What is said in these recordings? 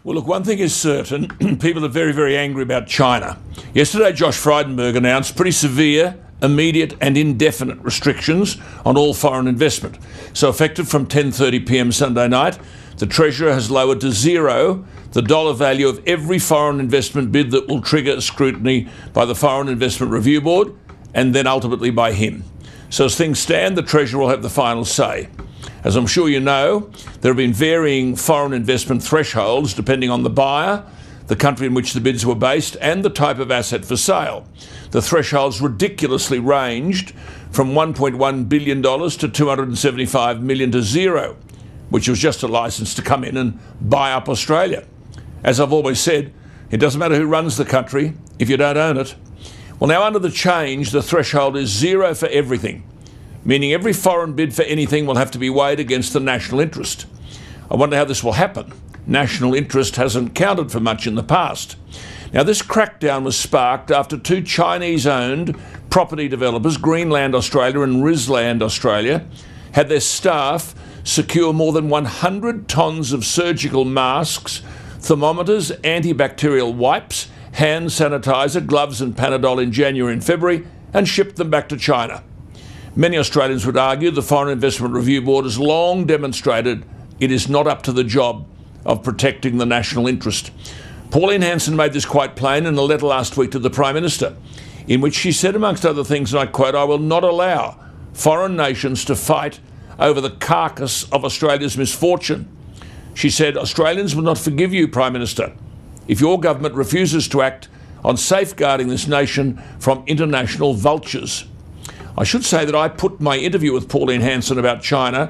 Well, look, one thing is certain. People are very, very angry about China. Yesterday, Josh Frydenberg announced pretty severe, immediate and indefinite restrictions on all foreign investment. So effective from 10:30 p.m. Sunday night, the Treasurer has lowered to zero the dollar value of every foreign investment bid that will trigger scrutiny by the Foreign Investment Review Board and then ultimately by him. So as things stand, the Treasurer will have the final say. As I'm sure you know, there have been varying foreign investment thresholds depending on the buyer, the country in which the bids were based and the type of asset for sale. The thresholds ridiculously ranged from $1.1 billion to $275 million to zero, which was just a licence to come in and buy up Australia. As I've always said, it doesn't matter who runs the country if you don't own it. Well, now under the change, the threshold is zero for everything, meaning every foreign bid for anything will have to be weighed against the national interest. I wonder how this will happen. National interest hasn't counted for much in the past. Now, this crackdown was sparked after two Chinese-owned property developers, Greenland Australia and Risland Australia, had their staff secure more than 100 tonnes of surgical masks, thermometers, antibacterial wipes, hand sanitizer, gloves and Panadol in January and February and shipped them back to China. Many Australians would argue the Foreign Investment Review Board has long demonstrated it is not up to the job of protecting the national interest. Pauline Hanson made this quite plain in a letter last week to the Prime Minister, in which she said, amongst other things, and I quote, "I will not allow foreign nations to fight over the carcass of Australia's misfortune." She said, "Australians will not forgive you, Prime Minister, if your government refuses to act on safeguarding this nation from international vultures." I should say that I put my interview with Pauline Hanson about China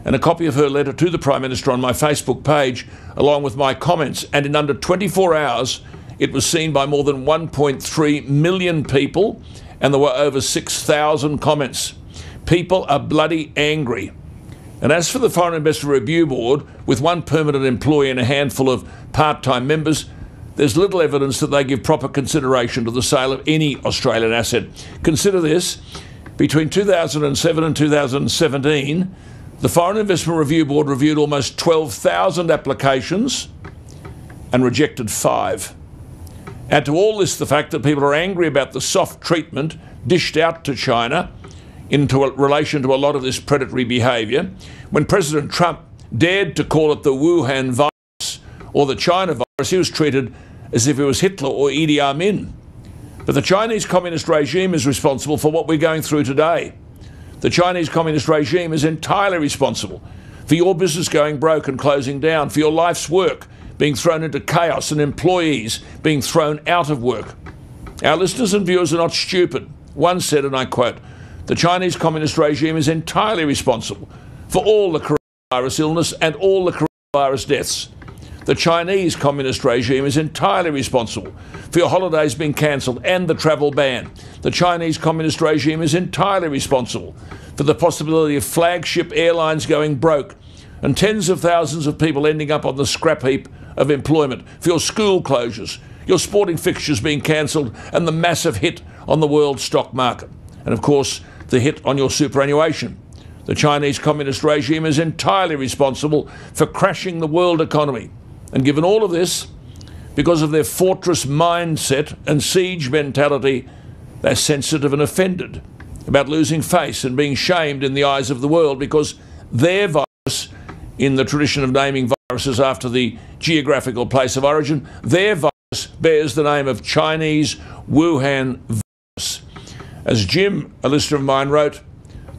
and a copy of her letter to the Prime Minister on my Facebook page, along with my comments, and in under 24 hours it was seen by more than 1.3 million people and there were over 6,000 comments. People are bloody angry. And as for the Foreign Investment Review Board, with one permanent employee and a handful of part-time members, there's little evidence that they give proper consideration to the sale of any Australian asset. Consider this. Between 2007 and 2017, the Foreign Investment Review Board reviewed almost 12,000 applications and rejected 5. Add to all this the fact that people are angry about the soft treatment dished out to China in relation to a lot of this predatory behaviour. When President Trump dared to call it the Wuhan virus or the China virus, he was treated as if it was Hitler or Idi Amin. But the Chinese communist regime is responsible for what we're going through today. The Chinese communist regime is entirely responsible for your business going broke and closing down, for your life's work being thrown into chaos and employees being thrown out of work. Our listeners and viewers are not stupid. One said, and I quote, "The Chinese communist regime is entirely responsible for all the coronavirus illness and all the coronavirus deaths. The Chinese communist regime is entirely responsible for your holidays being cancelled and the travel ban. The Chinese communist regime is entirely responsible for the possibility of flagship airlines going broke and tens of thousands of people ending up on the scrap heap of employment, for your school closures, your sporting fixtures being cancelled and the massive hit on the world stock market. And of course, the hit on your superannuation. The Chinese communist regime is entirely responsible for crashing the world economy. And given all of this, because of their fortress mindset and siege mentality, they're sensitive and offended about losing face and being shamed in the eyes of the world because their virus, in the tradition of naming viruses after the geographical place of origin, their virus bears the name of Chinese Wuhan virus. As Jim, a listener of mine, wrote,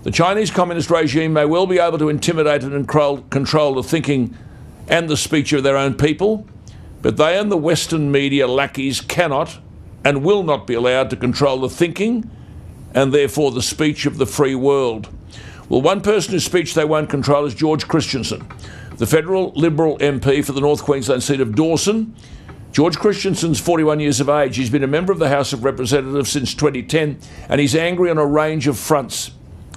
"The Chinese communist regime may well be able to intimidate and control the thinking and the speech of their own people, but they and the Western media lackeys cannot and will not be allowed to control the thinking and therefore the speech of the free world." Well, one person whose speech they won't control is George Christensen, the federal Liberal MP for the North Queensland seat of Dawson. George Christensen's 41 years of age. He's been a member of the House of Representatives since 2010 and he's angry on a range of fronts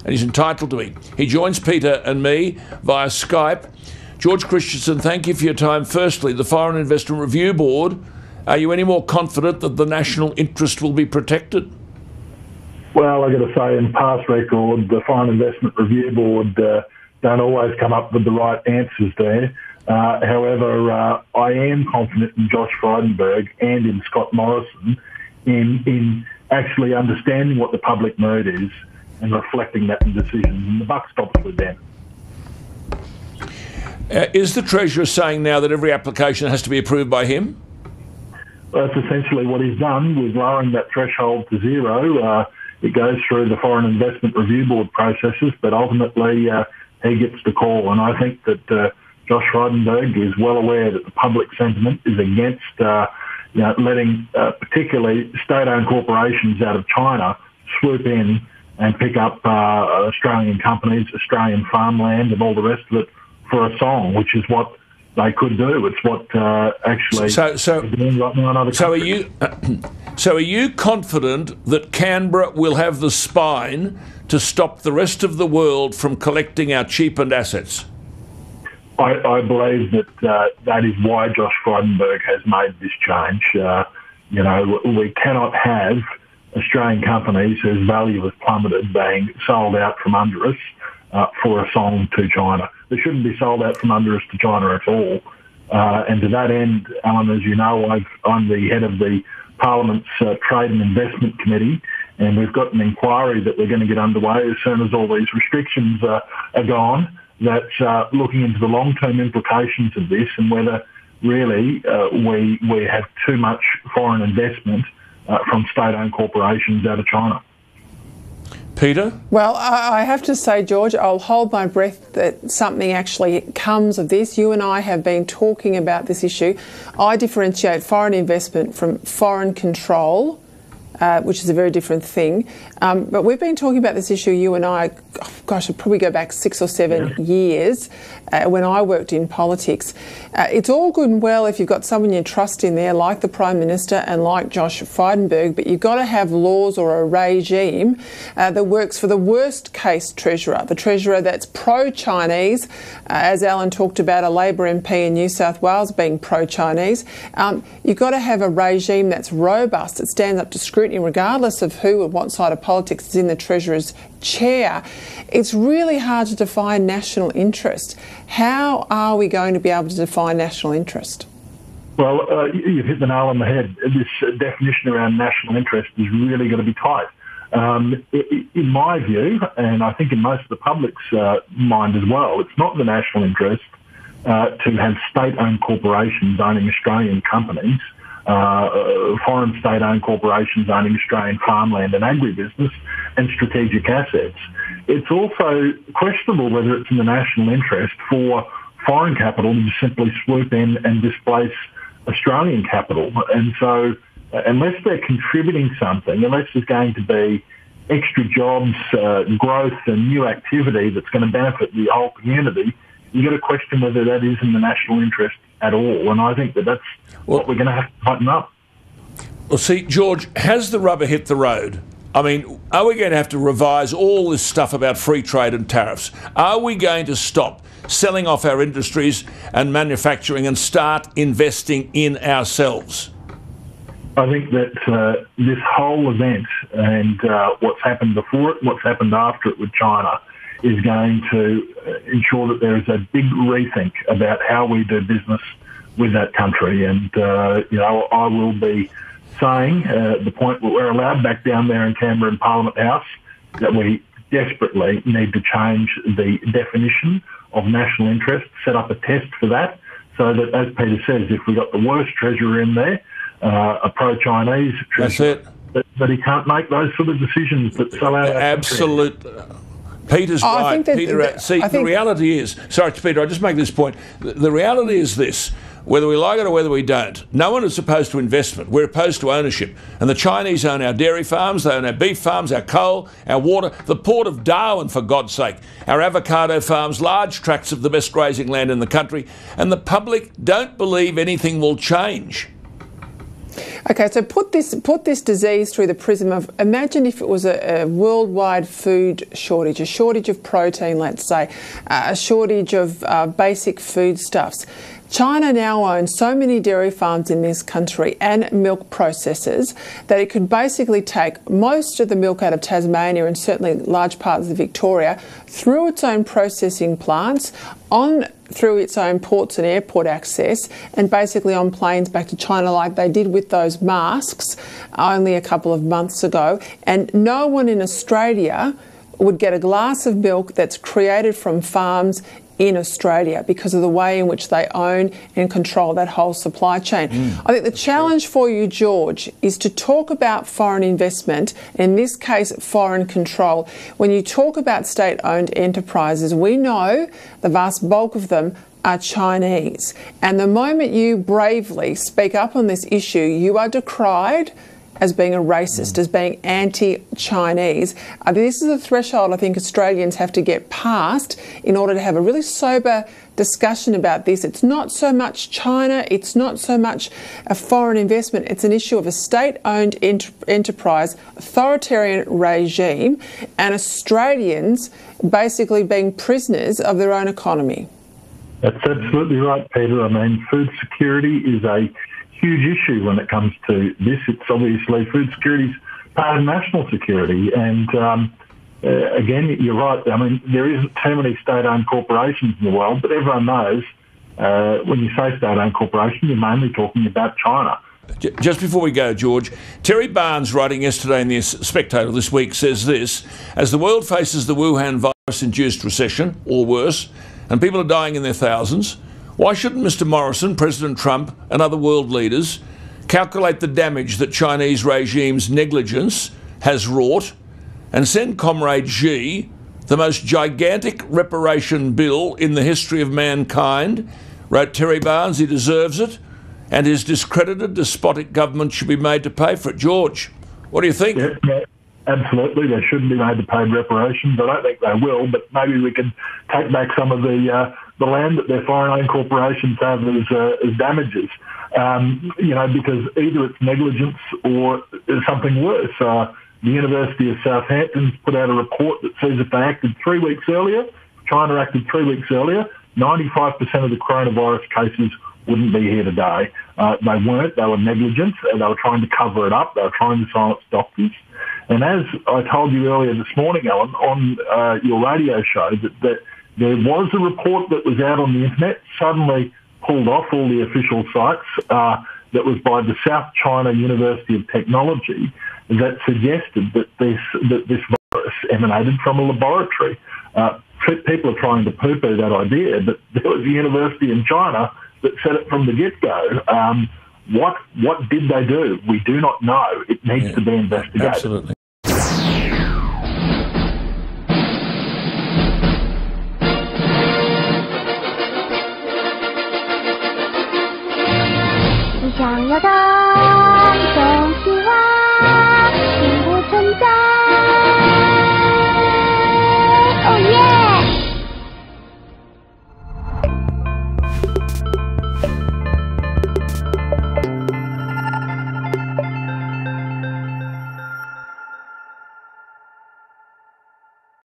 and he's entitled to be. He joins Peter and me via Skype. George Christensen, thank you for your time. Firstly, the Foreign Investment Review Board, are you any more confident that the national interest will be protected? Well, I've got to say, in past record, the Foreign Investment Review Board don't always come up with the right answers there. However, I am confident in Josh Frydenberg and in Scott Morrison in actually understanding what the public mood is and reflecting that in decisions. And the buck stops with them. Is the Treasurer saying now that every application has to be approved by him? That's essentially what he's done with lowering that threshold to zero. It goes through the Foreign Investment Review Board processes, but ultimately he gets the call. And I think that Josh Frydenberg is well aware that the public sentiment is against letting particularly state-owned corporations out of China swoop in and pick up Australian companies, Australian farmland and all the rest of it for a song, which is what they could do. It's what actually is doing right now in other countries. So are you confident that Canberra will have the spine to stop the rest of the world from collecting our cheapened assets? I believe that that is why Josh Frydenberg has made this change. We cannot have Australian companies whose value has plummeted being sold out from under us for a song to China. They shouldn't be sold out from under us to China at all. And to that end, Alan, as you know, I'm the head of the Parliament's Trade and Investment Committee, and we've got an inquiry that we're going to get underway as soon as all these restrictions are gone, that's looking into the long-term implications of this and whether really we have too much foreign investment from state-owned corporations out of China. Peter? Well, I have to say, George, I'll hold my breath that something actually comes of this. You and I have been talking about this issue. I differentiate foreign investment from foreign control, which is a very different thing. But we've been talking about this issue, you and I, gosh, I'd probably go back 6 or 7 years when I worked in politics. It's all good and well if you've got someone you trust in there, like the Prime Minister and like Josh Frydenberg, but you've got to have laws or a regime that works for the worst case Treasurer, the Treasurer that's pro-Chinese, as Alan talked about, a Labor MP in New South Wales being pro-Chinese. You've got to have a regime that's robust, that stands up to scrutiny regardless of who and what side of politics is in the Treasurer's chair. It's really hard to define national interest. How are we going to be able to define national interest? Well, you've hit the nail on the head. This definition around national interest is really going to be tight. In my view, and I think in most of the public's mind as well, it's not the national interest to have state-owned corporations owning Australian companies, foreign state-owned corporations owning Australian farmland and agribusiness and strategic assets. It's also questionable whether it's in the national interest for foreign capital to simply swoop in and displace Australian capital. And so unless they're contributing something, unless there's going to be extra jobs, growth and new activity that's going to benefit the whole community, you've got to question whether that is in the national interest at all. And I think that that's what we're going to have to tighten up. Well, see, George, has the rubber hit the road? I mean, are we going to have to revise all this stuff about free trade and tariffs? Are we going to stop selling off our industries and manufacturing and start investing in ourselves? I think that this whole event and what's happened before it, what's happened after it with China, is going to ensure that there is a big rethink about how we do business with that country. And, I will be saying the point where we're allowed back down there in Canberra in Parliament House that we desperately need to change the definition of national interest, set up a test for that, so that, as Peter says, if we've got the worst treasurer in there, a pro-Chinese treasurer, that he can't make those sort of decisions that sell out our Absolute. Peter's right. The reality is, sorry, Peter, I just make this point. The reality is this. Whether we like it or whether we don't, no one is opposed to investment. We're opposed to ownership. And the Chinese own our dairy farms, they own our beef farms, our coal, our water, the port of Darwin, for God's sake, our avocado farms, large tracts of the best grazing land in the country. And the public don't believe anything will change. Okay, so put this disease through the prism of, imagine if it was a worldwide food shortage, a shortage of protein, let's say, a shortage of basic foodstuffs. China now owns so many dairy farms in this country and milk processors that it could basically take most of the milk out of Tasmania and certainly large parts of Victoria through its own processing plants on through its own ports and airport access and basically on planes back to China like they did with those masks only a couple of months ago. And no one in Australia would get a glass of milk that's created from farms in Australia because of the way in which they own and control that whole supply chain. I think the challenge for you, George, is to talk about foreign investment, in this case foreign control. When you talk about state-owned enterprises, we know the vast bulk of them are Chinese. And the moment you bravely speak up on this issue, you are decried as being a racist, as being anti-Chinese. This is a threshold I think Australians have to get past in order to have a really sober discussion about this. It's not so much China, it's not so much a foreign investment, it's an issue of a state-owned enterprise, authoritarian regime, and Australians basically being prisoners of their own economy. That's absolutely right, Peter. I mean, food security is a huge issue when it comes to this. It's obviously food security is part of national security. And again, you're right. I mean, there isn't too many state-owned corporations in the world, but everyone knows when you say state-owned corporation, you're mainly talking about China. Just before we go, George, Terry Barnes, writing yesterday in the Spectator this week, says this: as the world faces the Wuhan virus-induced recession, or worse, and people are dying in their thousands, why shouldn't Mr Morrison, President Trump and other world leaders calculate the damage that Chinese regime's negligence has wrought and send Comrade Xi the most gigantic reparation bill in the history of mankind? Wrote Terry Barnes, he deserves it, and his discredited despotic government should be made to pay for it. George, what do you think? Yeah, absolutely, they shouldn't be made to pay reparations. I don't think they will, but maybe we can take back some of the land that their foreign-owned corporations have as damages, because either it's negligence or something worse. The University of Southampton's put out a report that says if they acted 3 weeks earlier, China acted 3 weeks earlier, 95% of the coronavirus cases wouldn't be here today. They weren't. They were negligent. They were trying to cover it up. They were trying to silence doctors. And as I told you earlier this morning, Alan, on your radio show, that there was a report that was out on the internet, suddenly pulled off all the official sites, that was by the South China University of Technology, that suggested that this virus emanated from a laboratory. People are trying to poo-poo that idea, but there was a university in China that said it from the get-go. What did they do? We do not know. It needs to be investigated. Absolutely.想要的总希望并不存在。哦耶！